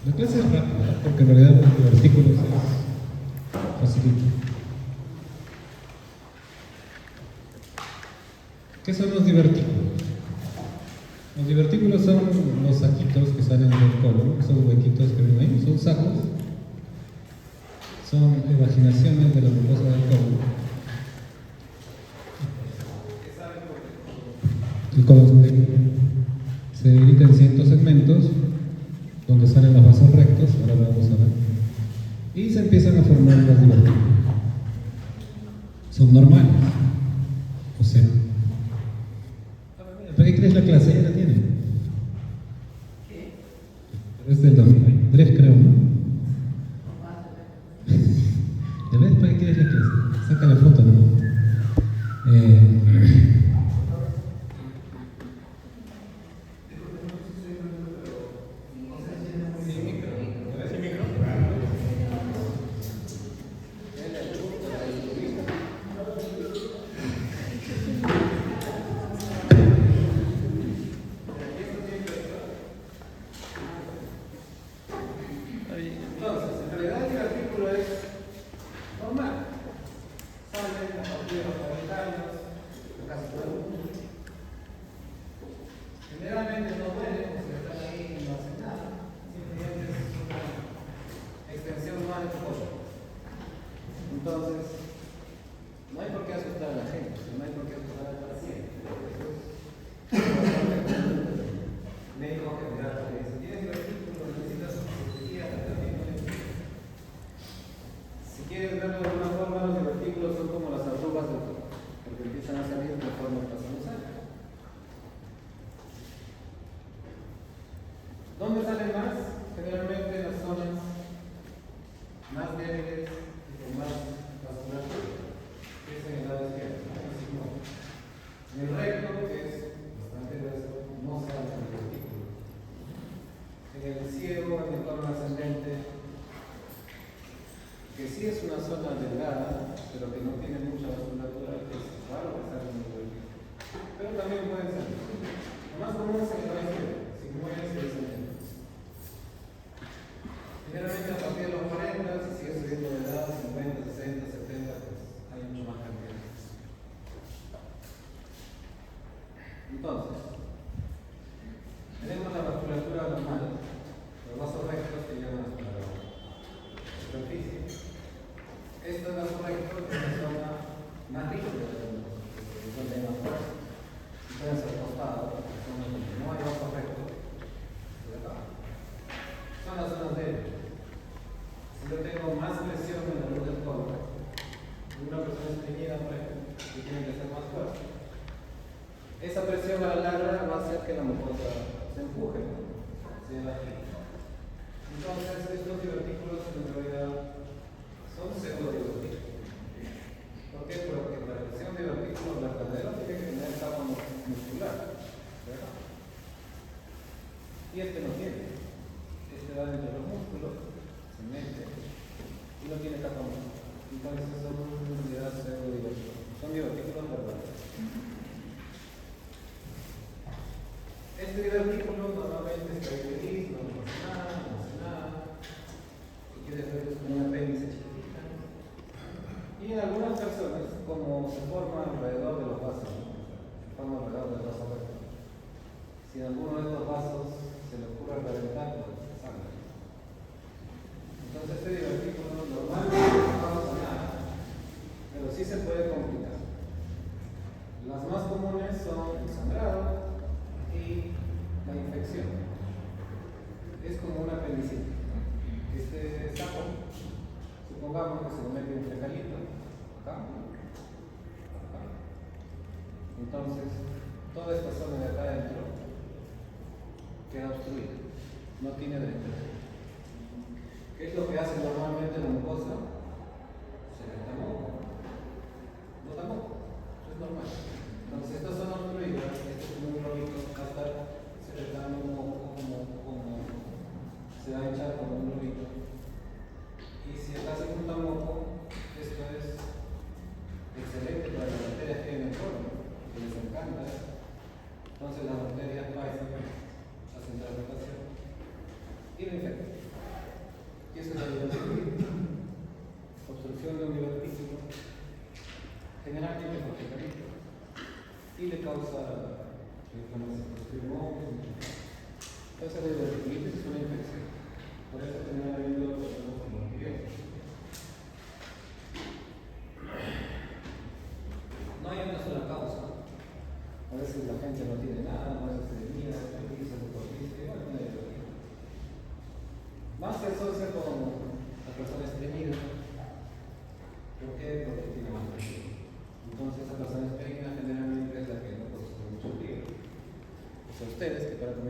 La clase es rápida, porque en realidad los divertículos es facilito. ¿Qué son los divertículos? Los divertículos son los saquitos que salen del colon, esos huequitos que ven ahí, son sacos, son evaginaciones de la mucosa del colon. El colon se divide en ciertos segmentos donde salen los vasos rectos, ahora lo vamos a ver, y se empiezan a formar los divertículos. Son normales, o sea, ¿para qué crees la clase? Ya la tiene. Es del 2003, creo, ¿no? ¿Ya ves? ¿Para qué quieres la clase? Saca la foto, ¿no?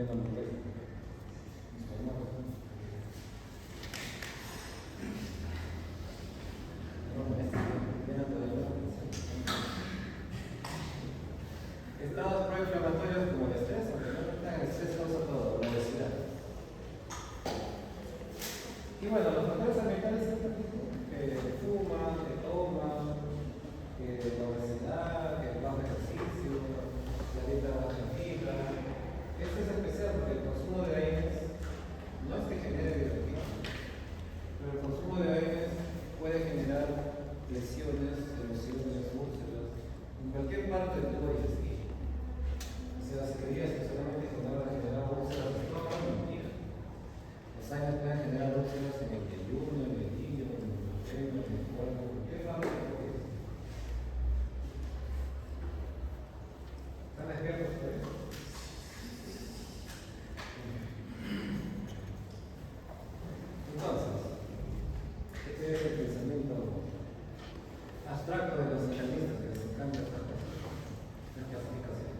comiendo hamburguesa. Estados proinflamatorios como el estrés, aunque no tengan estrés, causa todo, la obesidad. Y bueno, los factores ambientales que fuman, que toman, que la obesidad, que el bajo ejercicio, la dieta baja en fibra. Este es especial porque el consumo de AINES no es que genere bioquímica, pero el consumo de AINES puede generar lesiones, erosiones, úlceras, en cualquier parte del tubo digestivo. O sea, si creías que solamente generar úlceras de todo, mentira. Los AINES pueden generar úlceras en el yeyuno, en el hígado, en el pelo, en el cuerpo, en cualquier parte del tubo digestivo. ¿Están despiertos ustedes? Entonces, este es el pensamiento abstracto de los socialistas que les encanta esta clasificación.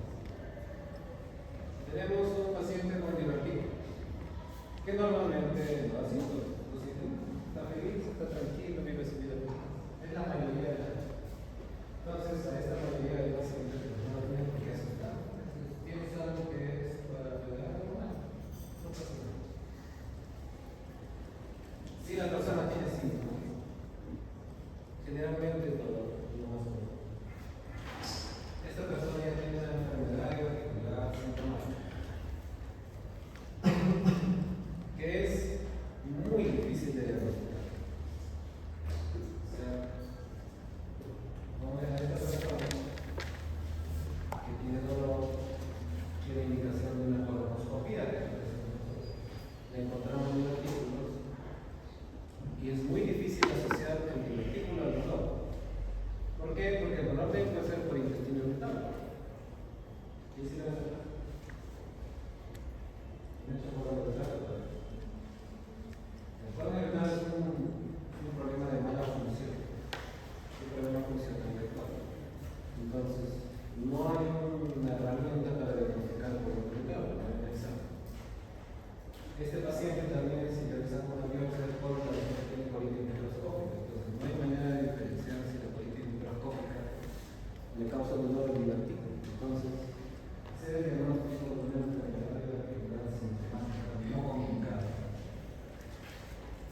Tenemos un paciente con divertido, que normalmente lo hace, está feliz, está tranquilo, vive su vida. Es la mayoría de la gente. Entonces, a esta mayoría de pacientes no tienen por qué asustar. Tienes algo que es para ayudar, no pasa nada. Si la persona tiene síntomas, generalmente todo lo más común. Esta persona ya tiene una enfermedad articular sintomática, que es muy difícil de diagnosticar. O sea, vamos a ver a esta persona que tiene dolor, tiene indicación de una colonoscopia, le encontramos en los artículos, y es muy difícil asociar el divertículo al dolor. ¿Por qué? Porque el dolor puede ser por intestino irritable. ¿Y si no es verdad? Me he hecho por la verdad. El colon irritable es un problema de mala función, un problema funcional del colon. Entonces, no hay una herramienta para diagnosticar el colon irritable, no hay un examen. Este paciente también, si realizamos una biopsia del colon, tiene colitis microscópica, entonces no hay manera de diferenciar si la colitis microscópica le causa dolor al divertículo. Entonces, se debe diagnóstico de una enfermedad articular sintomática no comunicada.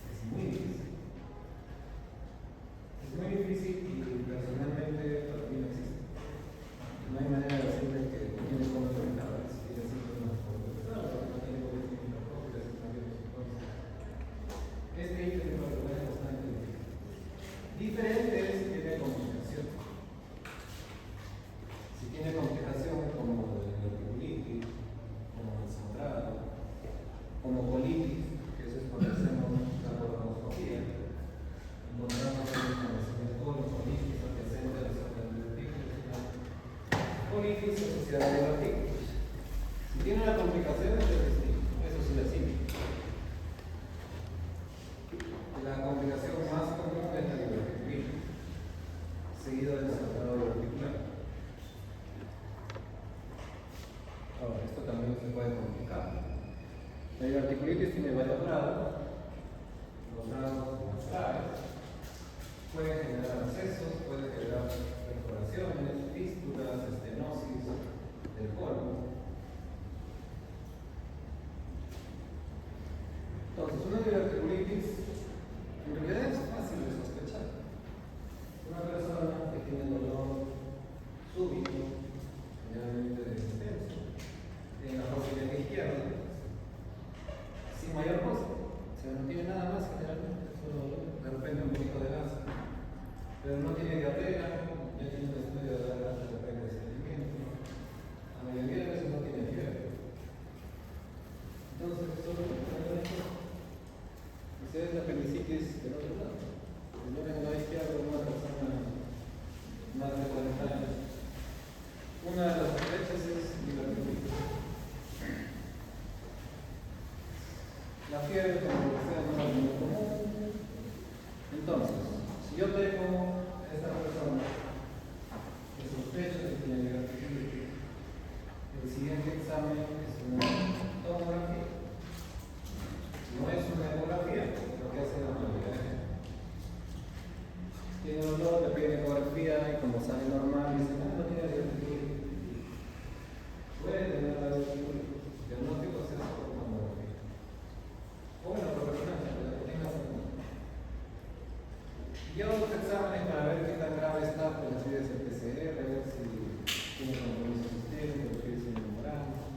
Es muy difícil. Es muy difícil y personalmente para mí no existe. No hay manera de decirle que tiene colon irritable, si tiene síntomas por no tiene colitis microscópica, es una biopsia. Este ítem en particular es bastante difícil. Diferente es si tiene complicación. Si tiene complicación como diverticulitis, como sangrado, como colitis, que eso es cuando hacemos la colonoscopia, encontramos en el colon colitis adyacente a la zona del divertículo, colitis asociada a divertículos. Si tiene una complicación, eso sí la sigue. La complicación más común es la diverticulitis, seguida del sangrado diverticular. Ahora, esto también se puede complicar. La diverticulitis tiene varios grados. Los grados más graves pueden generar abscesos, pueden generar perforaciones, fístulas, estenosis del colon. Entonces, una diverticulitis en realidad es fácil de sospechar. Una persona que tiene dolor súbito, generalmente de extenso, en la rodilla izquierda, sin mayor cosa. O sea, no tiene nada más generalmente, solo de repente un poquito de gas. Pero no tiene diarrea, ya tiene un estudio de la gas de crecimiento. La mayoría de veces no tiene fiebre. Entonces, solo esa es la apendicitis del otro lado. Primero en la izquierda, una persona más de 40 años. Una de las sospechas es diverticulitis. La fiebre, como decía, no es muy común. Entonces, si yo tengo a esta persona que sospecha que tiene diverticulitis, el siguiente examen es una Yo los exámenes para ver qué tan grave está, pues les pides el PCR, a ver si tiene compromiso sistémico, le pides un hemograma.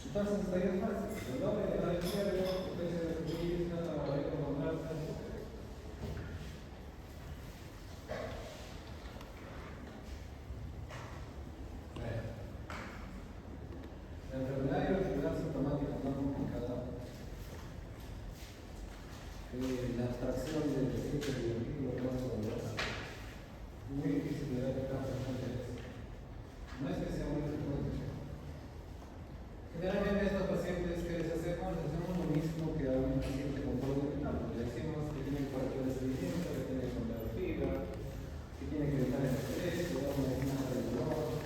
Entonces, está bien fácil. El doble de la izquierda, puede ser descubrir, nada, va a encontrarse. La enfermedad y la enfermedad sintomática más complicada, la abstracción del sitio biológico más dolorosa, muy difícil de detectar frecuentes. No es que sea muy frecuente. Generalmente a estos pacientes que les hacemos lo mismo que a un paciente con polio renal. Le decimos que tiene cualquier desaliento, que tiene que contar fibra, que tiene que evitar el estrés, que da una medicina para el dolor.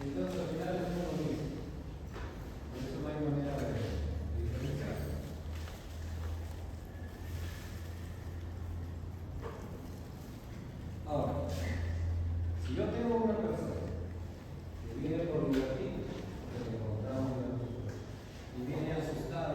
Entonces al final es lo mismo. Por eso no hay manera de diferenciar. Ahora, si yo tengo una persona que viene por mi latino, que le encontramos y viene asustada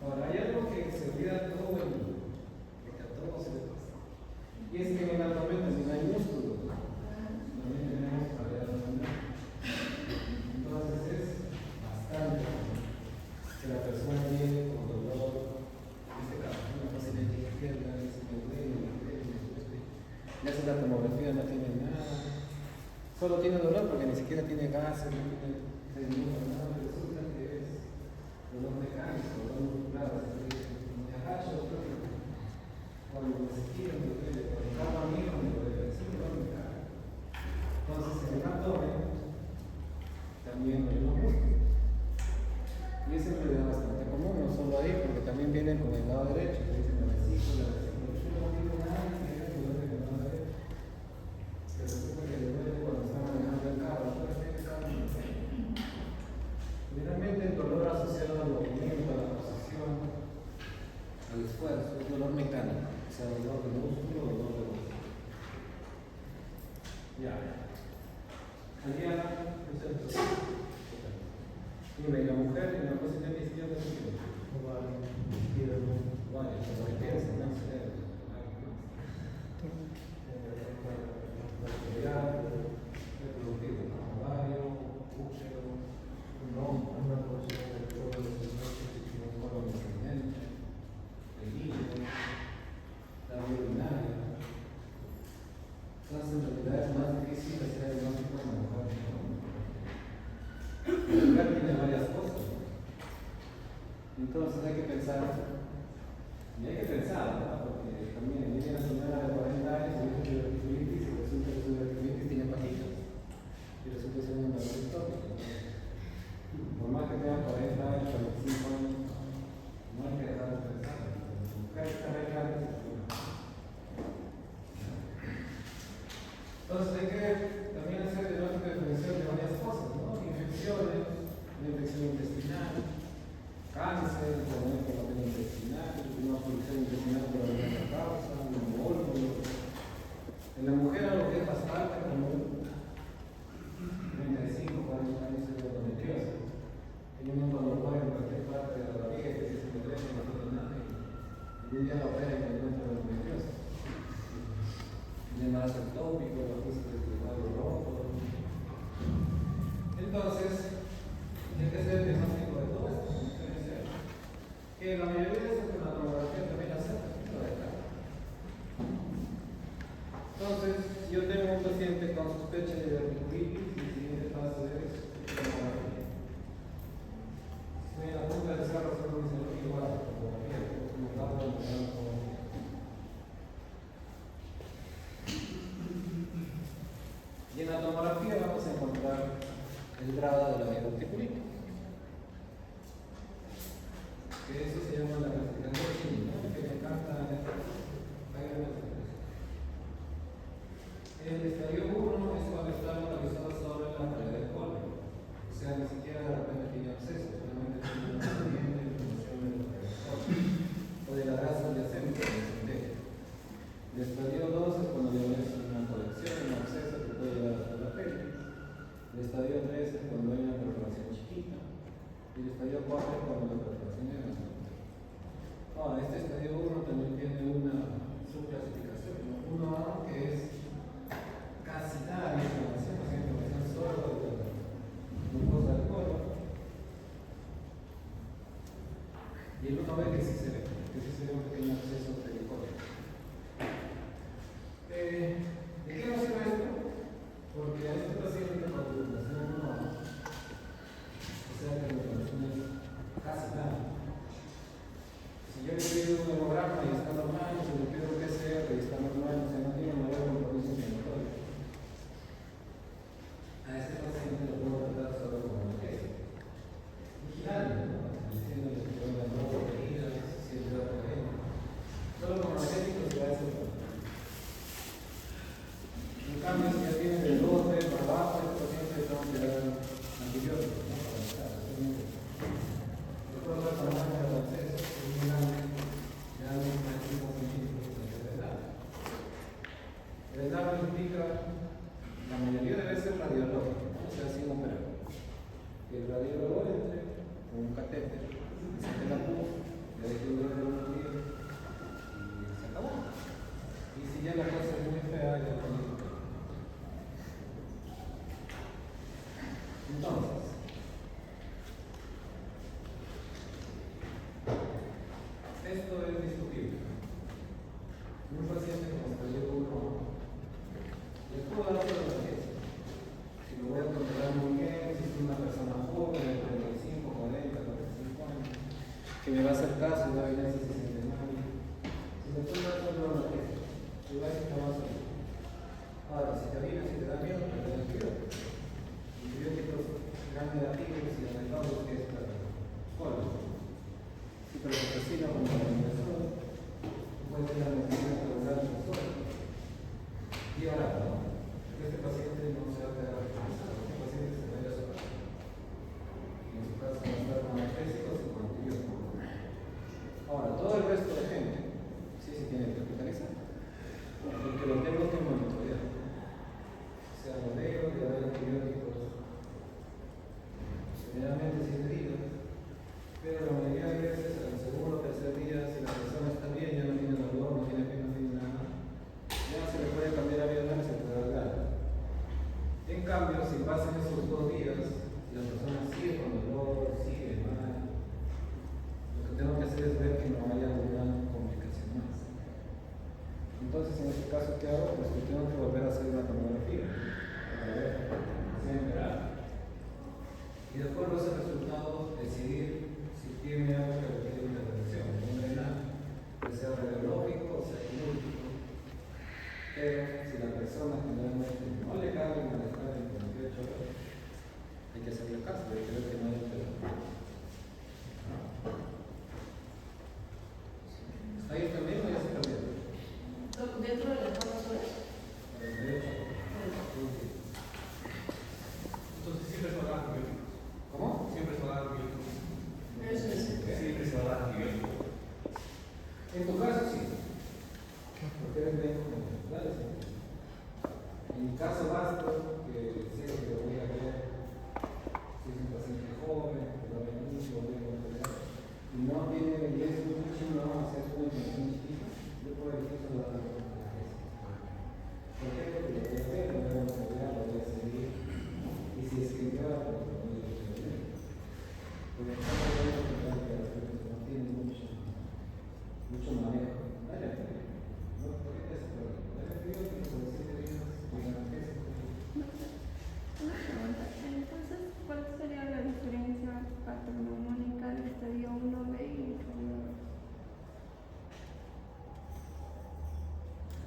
Ahora, hay algo que se olvida todo el mundo, porque a todos se le pasa. Y es que en el abdomen también hay músculos. También tenemos pared abdominal. Entonces es bastante común que la persona llegue con dolor, en este caso, una facilidad izquierda, se me duele, le hace la tomografía, no tiene nada. Solo tiene dolor porque ni siquiera tiene gases, no tiene nada, pero resulta que es dolor mecánico, dolor muscular, me agacho, cuando me estiro me duele, cuando cago a mí me duele, es un dolor mecánico. Entonces en el abdomen también hay unos músculos. Y es en realidad bastante común, no solo ahí, porque también vienen con el lado derecho, que dicen la vesícula, yo no digo nada, ni siquiera me duele con el lado derecho. Pero resulta que le duele cuando está manejando el carro, generalmente el dolor asociado al movimiento, a la posición, al esfuerzo, es dolor mecánico, o sea, dolor de músculo o dolor de músculo. Ya. Aliana, dime, la mujer en la posición izquierda es que vale, eso que piensa, no sé. Reproductivo, ovario, útero, una porción de todo el órgano descendente, el hígado, la vía urinaria. Entonces, en realidad es más difícil hacer el diagnóstico en la mujer que en el hombre. La mujer tiene varias cosas. Entonces hay que pensar, y hay que pensar, ¿no? Porque también viene una señora de 40 años y dice que diverticulitis y resulta que su diverticulitis tiene pajitas. Y resulta ser un dolor tópico. Por más que tenga 40 años, 45 años, no hay que dejar de pensar. La mujer está arreglando. Entonces hay que también hacer el diagnóstico diferencial de varias cosas, ¿no? Infecciones, una infección intestinal, cáncer, enfermedad por la vena intestinal, una obstrucción intestinal por la vena causa, un embólico. En la mujer a lo que es bastante común, 35, 40 años de endometriosis. Tiene un dolor en cualquier parte de la barriga que se me duele, no tiene nada y un día la opera y encuentra la endometriosis. Tiene más ectópico, la puse de cuadro rojo. Entonces, hay que hacer el diagnóstico de todo esto, que la mayoría de eso con la tomografía también la hacemos, lo dejan. Entonces, si yo tengo un paciente con sospecha de diverticulitis, el siguiente paso es tomografía. Estoy en la punta del cerro haciendo mi salud igual, tomografía, como estaba tomografía. Y en la tomografía vamos a encontrar el grado de la diverticulitis. Que eso se llama la clasificación, ¿no? Que me encanta. El estadio 1 es cuando está localizado solo en la pared del colon. O sea, ni siquiera de repente tiene absceso, solamente tiene una corriente de inflamación de la pared del colon. O de la grasa adyacente del esfínter. El estadio 2 es cuando ya ves una colección, un absceso que puede llevar hasta la pelvis. El estadio 3 es cuando hay una perforación chiquita. Y el estadio 4 es cuando la perforación es grande. Ahora, este estadio 1 también tiene una subclasificación, ¿no? 1A, que es casi nada de inflamación, o sea, inflamación solo de la glucosa del colon. Y el 1B que sí se ve, un pequeño acceso pericórdico. ¿De qué nos sirve esto? Porque a este paciente con inflamación 1A, o sea que la inflamación es casi nada. Si yo le pido un hemograma y está normal, si le pido un PCR y está normal, o sea, no tiene mayor compromiso inflamatorio. A este paciente lo puedo tratar solo con analgesia. Vigilando, ¿no? Diciéndole que venga nuevas heridas, si es verdad por ejemplo. Solo con analgésicos se va a hacer. En cambio, si ya tiene de 2, 3 para abajo, este paciente le tengo que dar antibióticos, ¿no? Para estar, después de la farmacia de acceso, es muy grande, ya no que me va a hacer caso y va a venir si se siente mal. Si me estoy dando una queja, igual que no vas a ir. Ahora, si te avina, si te da miedo, te da miedo. Antibióticos gran negativos y adecuados que es para colon. Si pero la toxina como la alimentación puede ser la medicina para lograr el trastorno. Y ahora, ¿no? Este paciente no se va a quedar alcanzado, este paciente se va a ir a su casa. Y en su casa va a estar con analgésicos y con antibióticos. Ahora, todo el resto de gente, sí se tiene que hospitalizar, porque lo tengo que monitorear. O sea, lo veo, le doy antibióticos. Generalmente sin heridas, pero la mayoría de veces, al segundo o tercer día, si la persona está bien, ya no tiene dolor, no tiene pena, no tiene nada, ya se le puede cambiar a vida, se puede dar. En cambio, si pasan esos 2 días y la persona sigue con dolor, sigue mal, lo que tengo que hacer es ver que no haya alguna complicación más. Entonces, en este caso, ¿qué hago? Pues que tengo que volver a hacer una tomografía para ver si hay enterado. Y de acuerdo a ese resultado, decidir si tiene algo que requiere intervención, un drenaje, que sea radiológico o sea quirúrgico. Pero si la persona generalmente no le cabe manejar en 48 horas, hay que hacerle caso, hay que ver que no hay enfermedad. ¿Está ahí también o ya se perdió? ¿Dentro de las 4 horas? 48. Entonces siempre se va a dar antibióticos. ¿Cómo? Siempre se va a dar antibióticos. Eso es. Siempre se va a dar antibióticos. En tu caso sí, porque eres médico molecular, sí. En mi caso basta que sé que lo voy a ver, si es un paciente joven, que va a venir, lo voy a operar, y no tiene, y es mucho, no vamos a hacer una intervención chiquita, yo puedo decir que lo voy a hacer. ¿Por qué? Porque lo voy a ver, lo voy a operar, lo voy a seguir, y si es que yo, pues lo voy a hacer. Porque estamos viendo que no tiene mucho manejo. Dale, no, ¿por qué te hace problema? Dale antibióticos por 7 días, Una pregunta, entonces, ¿cuál sería la diferencia patognomónica del estadio 1B y el estadio 2?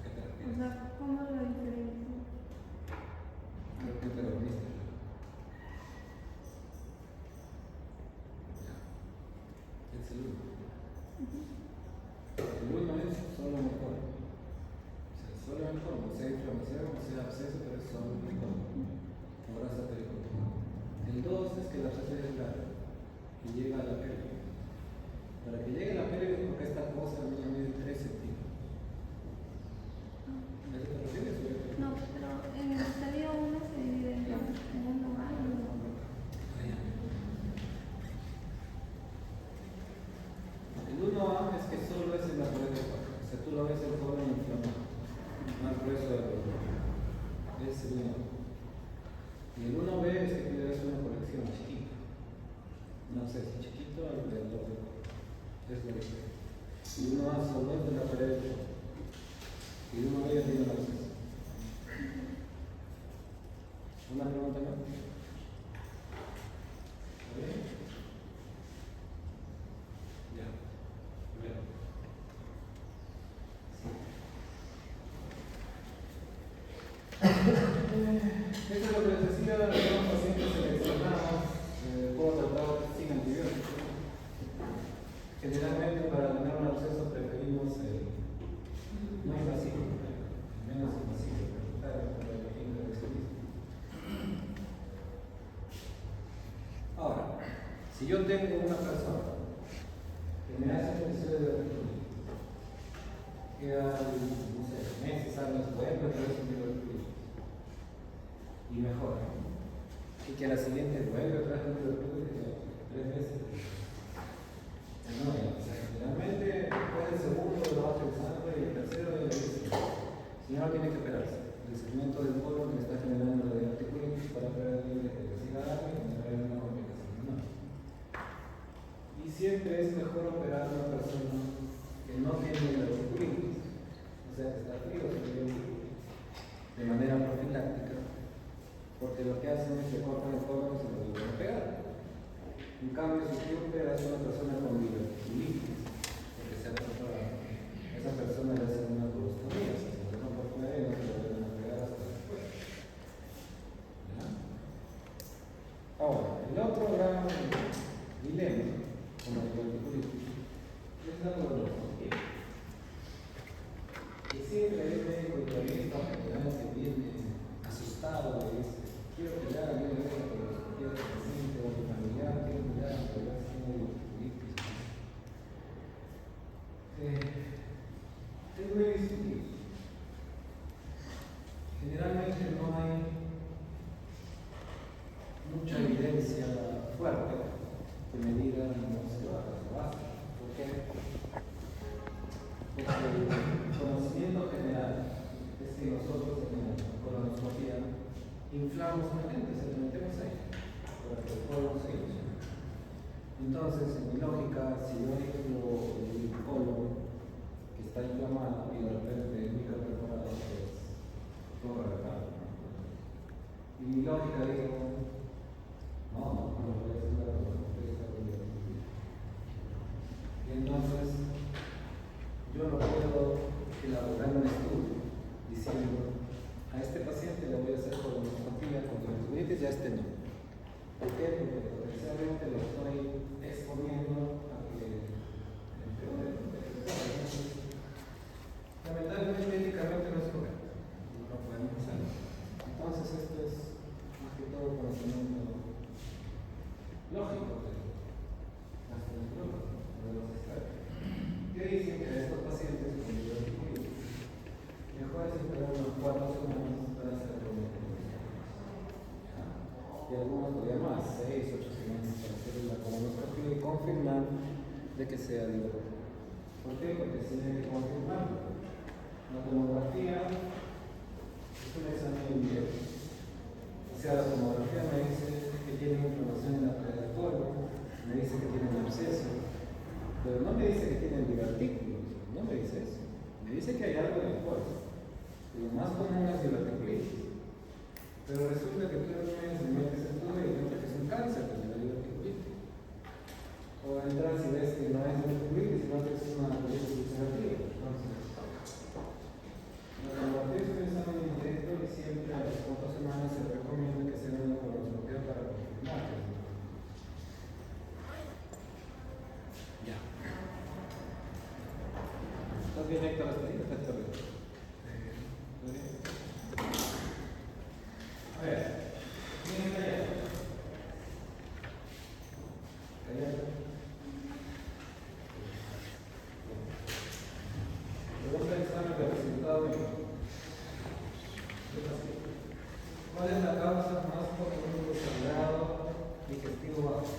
¿Qué te O refieres? sea, ¿cómo es la diferencia? Creo que te lo viste. Es el 1. El 1 es solo mejor. O sea, solo mejor, no sea inflamación, no sea absceso, pero es solo mejor. Ahora está pericotomado. El 2 es que la absceso es grave y llega a la pelvis. Para que llegue a la pelvis, porque esta cosa no mide 3 centímetros. ¿A eso te refieres? No, pero en el estadio 1 se divide en 1A y 1B. El 1A es que solo es en la pared del cuerpo. O sea, tú lo ves el colon inflamado, más grueso del dolor. Es el 1A. Y el 1B es que tú le ves una colección chiquita. No sé si chiquito alrededor del cuerpo. Es lo que es. Y 1A solo es de la pared del cuerpo. Y 1B ya tiene la absceso. ¿Una pregunta más? ¿Está bien? Ya. Primero. Eso es lo que les decía, algunos pacientes seleccionados, puedo tratar sin antibióticos. Generalmente para ganar un absceso preferimos no invasivo, menos invasivo, para el intervencionismo. Ahora, si yo tengo una persona que me hace un episodio de ortopedia, que no sé, meses, años, vuelve otra vez un divertido y mejora, y que a la siguiente vuelve otra vez un divertido 3 veces. No, o sea, generalmente después del segundo lo va pensando y el tercero y el décimo. Si no, tiene que operarse. El segmento del colon que está generando la diverticulitis para prevenir que siga algo y generar una complicación. No. Y siempre es mejor operar a una persona que no tiene diverticulitis, o sea que está frío, de manera profiláctica, porque lo que hacen es que cortan el colon y se lo vuelven a pegar. En cambio, si tú operas a una persona con diverticulitis, está inflamado y de repente el microperforador pues todo reventado, ¿no? Y mi lógica digo, no voy a hacer la y entonces yo no puedo elaborar un estudio diciendo a este paciente le voy a hacer colonoscopia con conjuntivitis y a este no. ¿Por qué? Porque potencialmente lo estoy exponiendo a que empeore. Lamentablemente, médicamente no es correcto. No lo podemos hacer. Entonces, esto es más que todo conocimiento lógico de las culturas, de los expertos. Que dicen que a estos pacientes con diverticulitis mejor es esperar unos 4 semanas para hacer la colonoscopia. Y algunos todavía más, 6, 8 semanas para hacer la colonoscopia y confirmar de que sea divertido. ¿Por qué? Porque si hay que confirmarlo. La tomografía es un examen indirecto. O sea, la tomografía me dice que tiene inflamación en la pared del cuerpo, me dice que tiene un absceso, pero no me dice que tiene divertículos, no me dice eso. Me dice que hay algo en el cuerpo. Lo más común es diverticulitis. Pero resulta que tú en un mes me metes en tu y encuentras que es un cáncer de la diverticulitis. O entras y ves que no es diverticulitis, sino que es una colitis ulcerativa. Entonces, la tomografía es un examen indirecto y siempre a las 4 semanas se recomienda que sea una colonoscopia para confirmar. Ya. ¿Estás bien, Héctor? ¿Estás bien? ¿Estás bien? A ver, miren callado. Callado. Pregunta examen de resultado médico. ¿Cuál es la causa más común de sangrado digestivo bajo?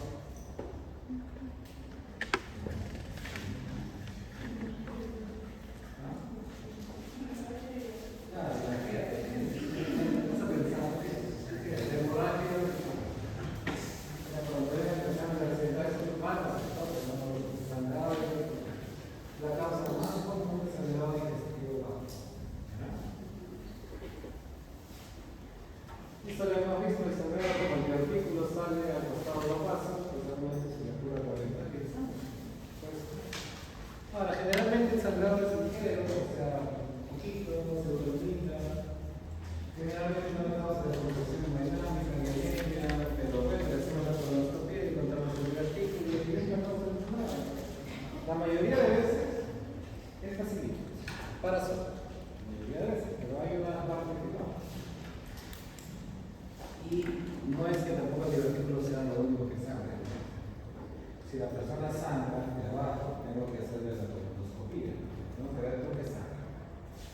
Esto lo hemos visto el sangrado como el artículo sale al costado de la pasa, pues realmente se le cura 40 días. Ahora, generalmente el sangrado es ligero, o sea, poquito, se dormita. Generalmente no es causa de compresión hemodinámica ni anemia, pero bueno, le hacemos la colonoscopia y encontramos el artículo y es una causa de nada. La mayoría de veces es facilito, para sola. La mayoría de veces, pero hay una parte que no. Y no es que tampoco el divertículo sea lo único que sangra. Si la persona sangra de abajo, tengo que hacerle la colonoscopia. Tengo que ver por qué sangra.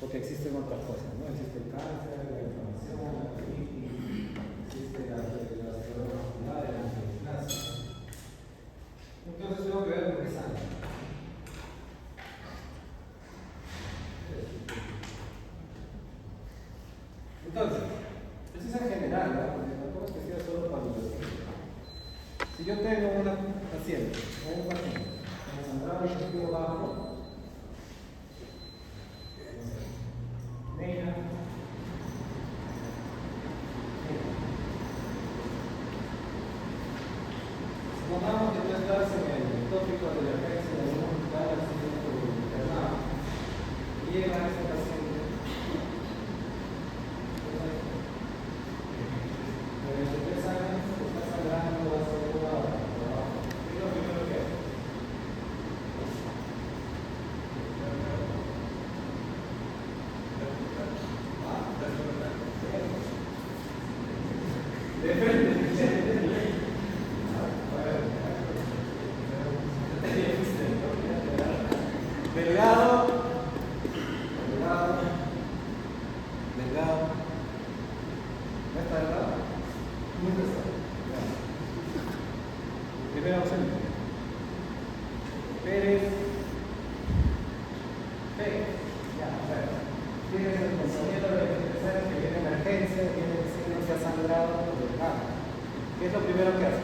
Porque existen otras cosas, ¿no? Existe el cáncer, la inflamación, la colitis, existe la esclerosis muscular, la angioplastia. Entonces tengo que ver por qué sangra. Entonces, eso es en general, ¿no? Porque tampoco es que sea solo para los vecinos. Si yo tengo una paciente o un paciente con sangrado digestivo bajo, negra, supongamos que tú estás en el tópico de la emergencia de un hospital accidente internado y llega a ese paciente. ¿Qué es lo primero que haces?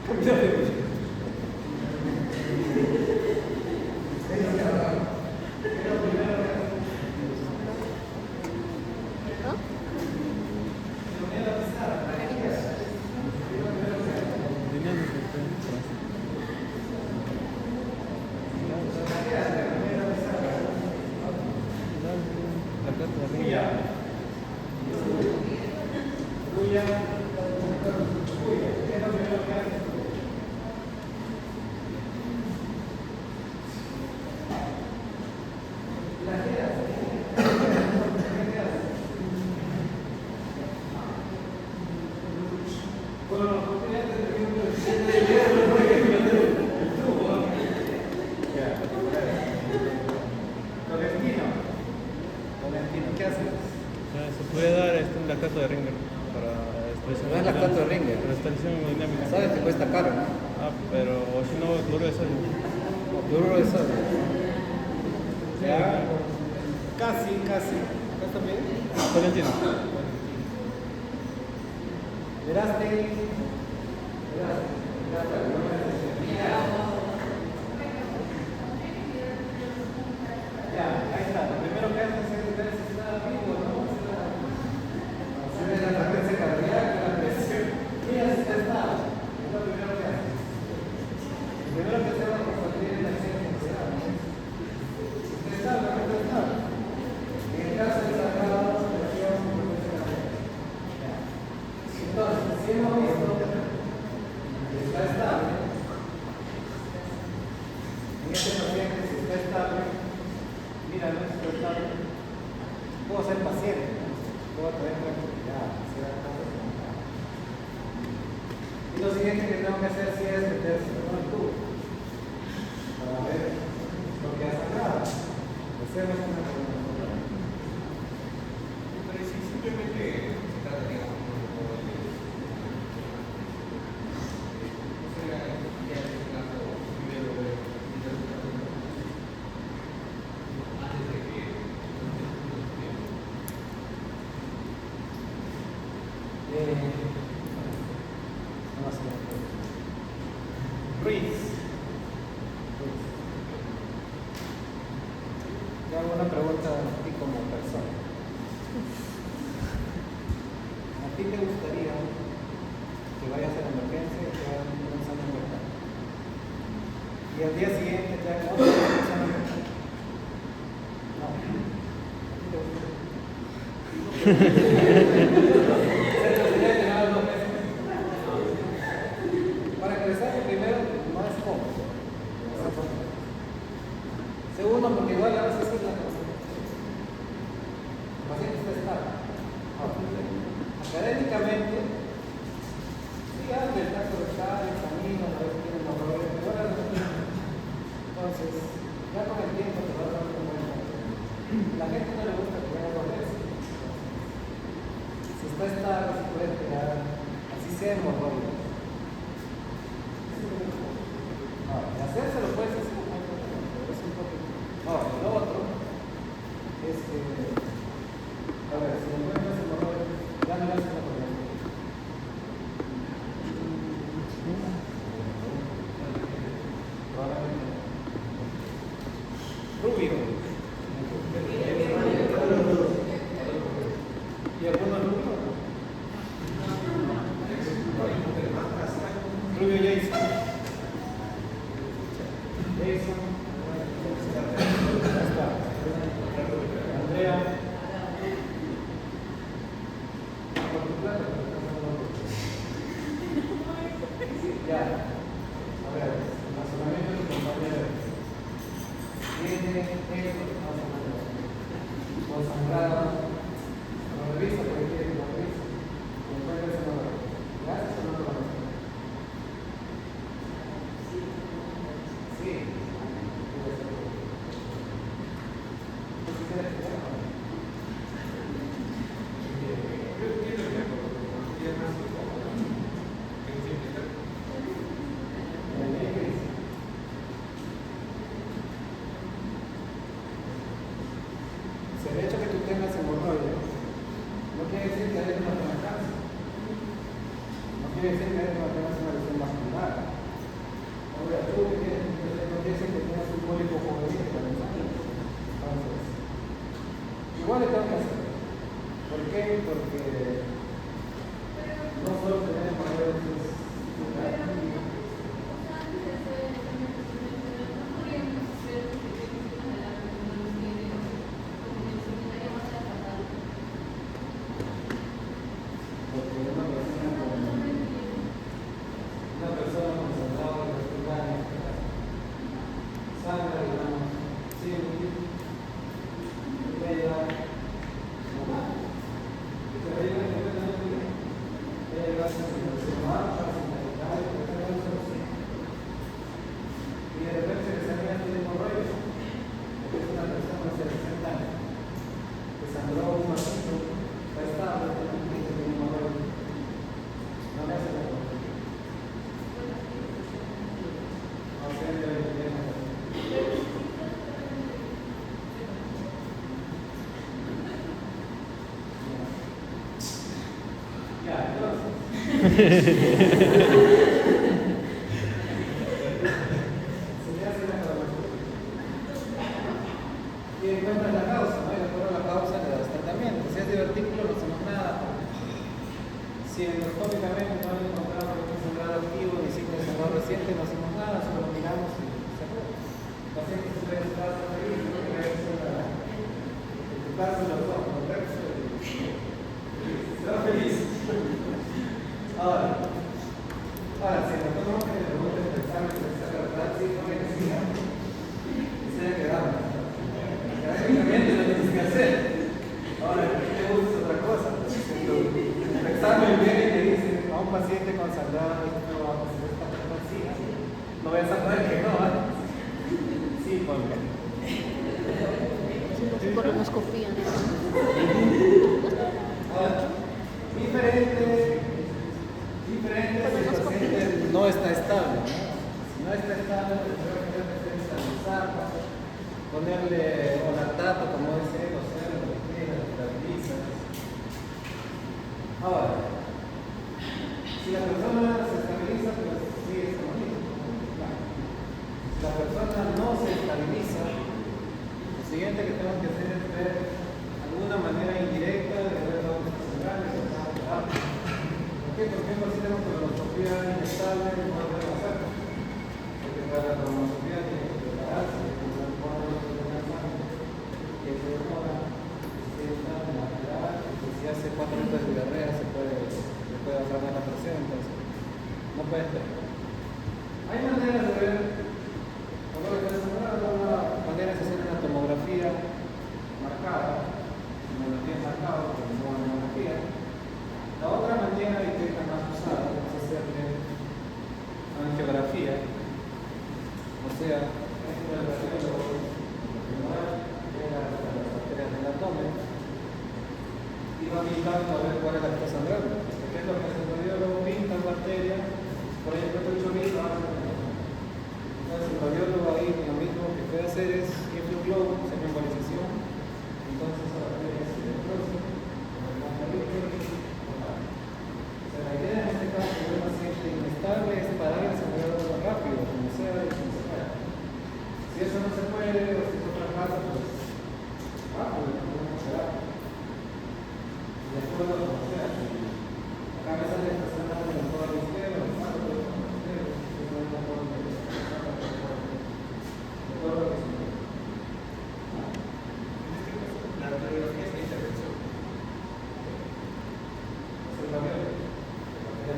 Cambiar de posición. cuesta caro, ¿no? Ah, pero si no, duro eso. Duro eso. Ya, casi. ¿Estás también? Pero entiendo. Verás, ya, ahí está. Lo primero que haces es ver si está vivo, ¿no? Hacer la frecuencia cardíaca, la presión. Mira si está estable. Es lo primero que haces. Lo primero que hacemos es constatar la acción funcional. Si está estable, no está estable. En el caso de sagrado, presión, frecuencia cardíaca. Entonces, si hemos visto que está estable, en este paciente, si está estable, mira, no está estable, puedo ser paciente, ¿no? Puedo tener tranquilidad, hacer cosas como tal. Y lo siguiente que tengo que hacer sí es meterse en el tubo para ver lo que ha sangrado. Hacemos una pregunta. Pero si simplemente se trata de Ruiz. Te hago una pregunta a ti como persona. ¿A ti te gustaría que vayas a la emergencia y te hagan un examen rectal? Y al día siguiente te hagan otro examen rectal. No. ¿A ti te gustaría? Se te gustaría que hagan 2 meses. Para que les haga primero, no es cómodo. Segundo, porque igual a veces es la cosa. El paciente está estable. Académicamente, sí habla del tacto rectal, examina, a ver si tiene hemorroides, pero igual no tiene. Entonces, ya con el tiempo te vas a dar cuenta. La gente no le gusta que vaya 2 veces. Si está estable, se puede esperar, así sea hemorroides. Hacerse lo puedes hacer, pero es un poco. Ahora, lo otro es que, a ver, si encuentras hemorroides, ya no le haces la pregunta. Rubio. ¿Y alguno rubio? Rubio Jason. Andrea. Ya. A ver, el razonamiento de tu compañero. Tiene esto que pasa con sangrado. Lo revisa porque quiere que lo revise. Y encuentra ese valor. ¿Gracias o no lo vas a hacer? Sí. El hecho que tú tengas hemorroides no quiere decir que adentro no tengas cáncer. No quiere decir que adentro no tengas una lesión vascular. Ahora, tú que tienes, no quiere decir que tengas un pólipo juvenil para el sangre. Entonces, igual le tengo que hacer. ¿Por qué? Porque no solo tener hemorroides es hace una colonoscopia. Y encuentran la causa, ¿no? Y de acuerdo a la causa le das tratamiento. Si es divertículo no hacemos nada. Si endoscópicamente no encontramos ningún sangrado activo ni signo de sangrado reciente, no hacemos nada, solo lo miramos y se acabó. El paciente se ve estar feliz, no tiene que ser en tu caso los ojos, correcto. Se va feliz. Ahora, si nos tomamos que le pregunten el examen, se verdad, sí, no hay necesidad. Y se haya quedado. Académicamente lo tienes que hacer. Ahora, ¿qué te gusta es otra cosa? El examen viene y te dice a un paciente con sangrado, no va a pasar esta persona, no voy a saber que no, ¿vale? Sí, porque. Colonoscopía. Ahora, diferente si el paciente no está estable, ¿no? Si no está estable, lo que tenemos que estabilizarlo, ponerle o lactato, como dice él, o sea, lo que quieras, estabilizas. Ahora, si la persona se estabiliza, pues sigue como mismo. Si la persona no se estabiliza, lo siguiente que tenemos que hacer es ver alguna manera indirecta de ver dónde está sangrando y dónde está sangrando. ¿Por qué? Porque si tenemos colonoscopía inestable, no lo podemos hacer. Porque para la colonoscopía tiene que prepararse, tiene que ser que se demora, si está en la edad, si hace 4 litros de diarrea se puede bajar más la presión, entonces no puede esperar. Hay maneras de ver cómo le puede sangrar, una manera es hacer una tomografía marcada, como lo tiene marcado, como una tomografía. La otra manera, y que es la más usada, es hacerle angiografía, o sea, es una radiólogo las arterias del abdomen y va pintando a ver cuál es la que está sangrando. Porque es lo que hace el radiólogo, pinta la arteria, por ejemplo, el chorrito, entonces el radiólogo ahí lo mismo que puede hacer es infla un globo, se llama embolización, entonces la arteria se destroza, la idea en este caso de un paciente inestable es parar el sangrado rápido, como sea y como sea. Si eso no se puede, o si es otra cosa, pues rápido, no podemos esperar. De acuerdo a como sea, si acá me sale esta zona de la toda la izquierda, o más de la izquierda, yo no me acuerdo de eso. De acuerdo a lo que se puede. La radiografía es la intervención. Es el cambio. Yo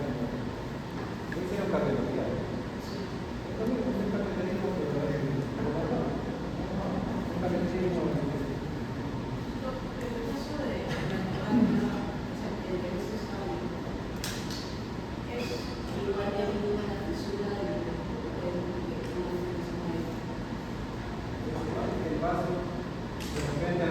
hicieron cardiología. Yo también un cardiología, pero un cardiología. En el caso de el diagnóstico es igual de aguda la fisura El vaso de repente